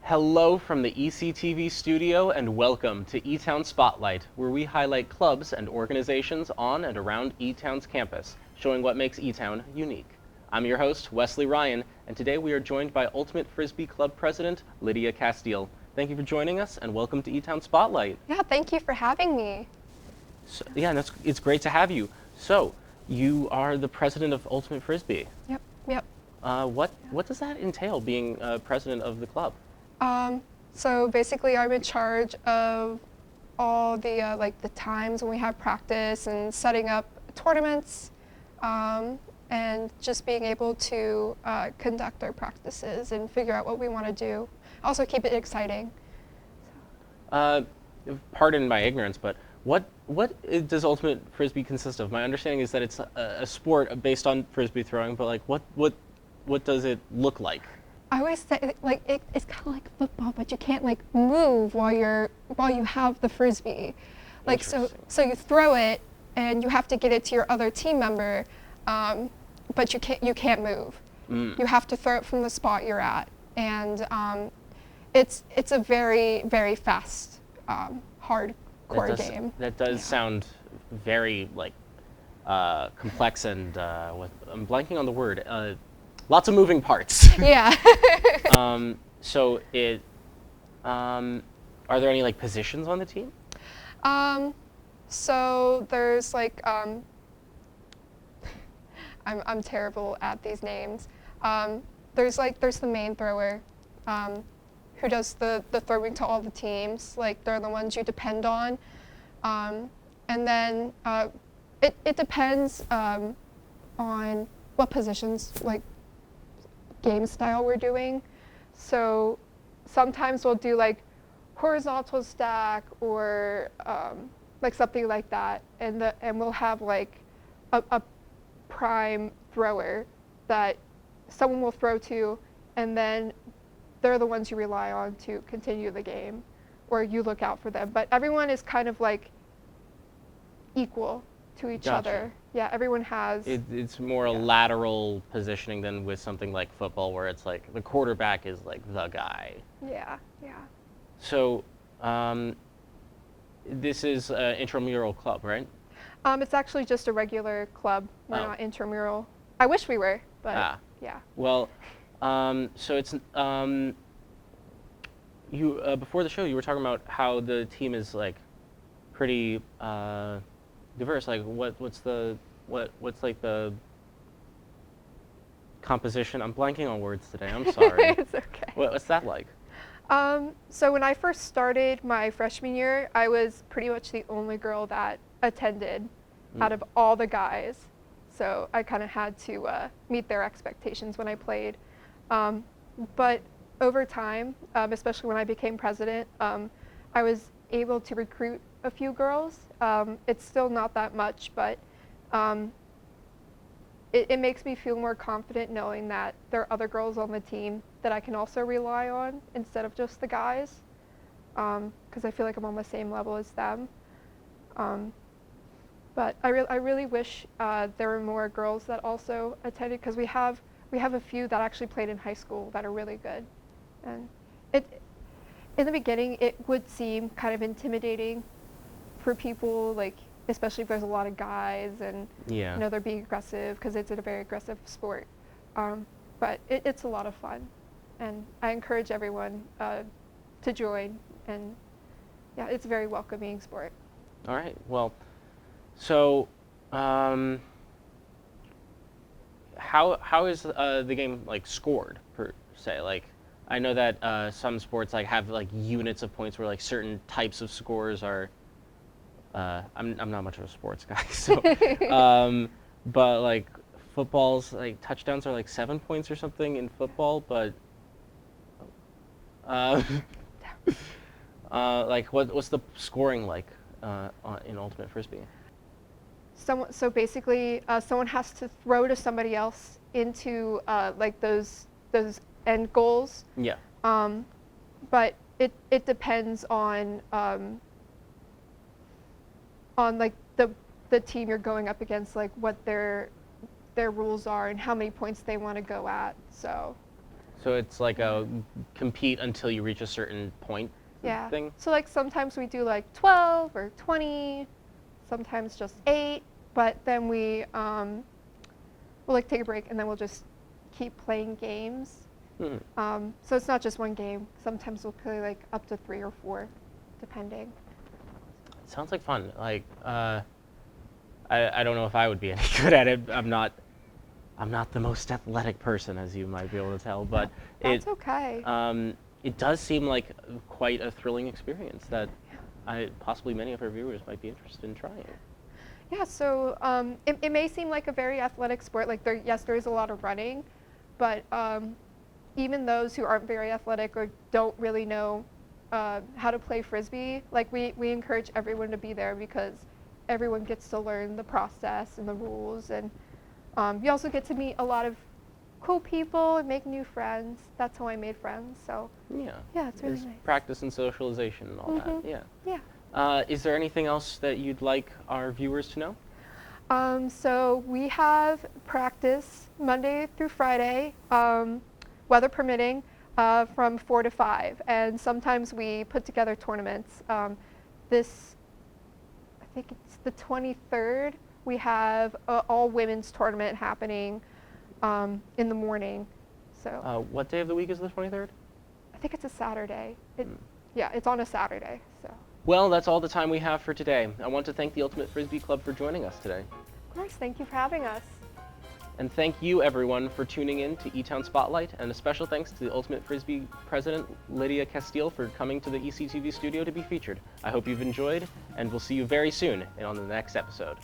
Hello from the ECTV studio and welcome to Etown Spotlight, where we highlight clubs and organizations on and around Etown's campus, showing what makes Etown unique. I'm your host, Wesley Ryan, and today we are joined by Ultimate Frisbee Club President, Lydia Casteel. Thank you for joining us and welcome to Etown Spotlight. Yeah, thank you for having me. So, it's great to have you. So, you are the president of Ultimate Frisbee. Yep. What does that entail, being president of the club? So basically, I'm in charge of all the the times when we have practice and setting up tournaments, and just being able to conduct our practices and figure out what we want to do. Also, keep it exciting. Pardon my ignorance, but what does Ultimate Frisbee consist of? My understanding is that it's a sport based on frisbee throwing, but what does it look like? I always say it's kind of like football, but you can't move while you have the frisbee. So you throw it and you have to get it to your other team member, but you can't move. You have to throw it from the spot you're at, and it's a very, very fast, hardcore game. That does sound very complex and I'm blanking on the word. Lots of moving parts. Yeah. So are there any positions on the team? So there's I'm terrible at these names. There's the main thrower, who does the throwing to all the teams. They're the ones you depend on. And then it depends on what positions game style we're doing. So sometimes we'll do horizontal stack or something like that, and we'll have a prime thrower that someone will throw to, and then they're the ones you rely on to continue the game, or you look out for them. But everyone is kind of equal to each other. Yeah, everyone has. It's more a lateral positioning than with something like football, where it's the quarterback is the guy. Yeah. So, this is an intramural club, right? It's actually just a regular club. We're not intramural. I wish we were, but yeah. Well, so it's you before the show you were talking about how the team is pretty diverse. What's the composition? I'm blanking on words today. I'm sorry. It's okay. What's that like? So when I first started my freshman year, I was pretty much the only girl that attended out of all the guys. So I kind of had to meet their expectations when I played. But over time, especially when I became president, I was able to recruit a few girls. It's still not that much, but it makes me feel more confident knowing that there are other girls on the team that I can also rely on instead of just the guys, because I feel like I'm on the same level as them. But I really wish there were more girls that also attended, because we have a few that actually played in high school that are really good. And in the beginning, it would seem kind of intimidating for people, especially if there's a lot of guys and they're being aggressive, because it's a very aggressive sport. But it's a lot of fun, and I encourage everyone to join. And yeah, it's a very welcoming sport. All right. Well, so how is the game scored per se? I know that some sports have units of points where certain types of scores are. I'm not much of a sports guy, so but football's touchdowns are 7 points or something in football, but what's the scoring in Ultimate Frisbee? So basically, someone has to throw to somebody else into those end goals. Yeah. But it depends on the team you're going up against, what their rules are and how many points they want to go at. So So it's like a compete until you reach a certain point Yeah. thing? So like sometimes we do like 12 or 20, sometimes just 8, but then we'll like take a break and then we'll just keep playing games. So it's not just one game. Sometimes we'll play like up to 3 or 4, depending. Sounds like fun. Like, I don't know if I would be any good at it. I'm not the most athletic person, as you might be able to tell, but That's okay. it does seem like quite a thrilling experience that possibly many of our viewers might be interested in trying. Yeah, so it may seem like a very athletic sport. Like there is a lot of running, but even those who aren't very athletic or don't really know how to play Frisbee, like we encourage everyone to be there because everyone gets to learn the process and the rules, and you also get to meet a lot of cool people and make new friends. That's how I made friends. So Yeah, it's really there's nice. practice and socialization and all that. Yeah. Yeah. Is there anything else that you'd like our viewers to know? So we have practice Monday through Friday, weather permitting, from 4 to 5. And sometimes we put together tournaments. I think it's the 23rd, we have an all women's tournament happening in the morning. So What day of the week is the 23rd? I think it's a Saturday. Yeah, it's on a Saturday. So. Well, that's all the time we have for today. I want to thank the Ultimate Frisbee Club for joining us today. Of course, thank you for having us. And thank you, everyone, for tuning in to Etown Spotlight, and a special thanks to the Ultimate Frisbee president, Lydia Casteel, for coming to the ECTV studio to be featured. I hope you've enjoyed, and we'll see you very soon on the next episode.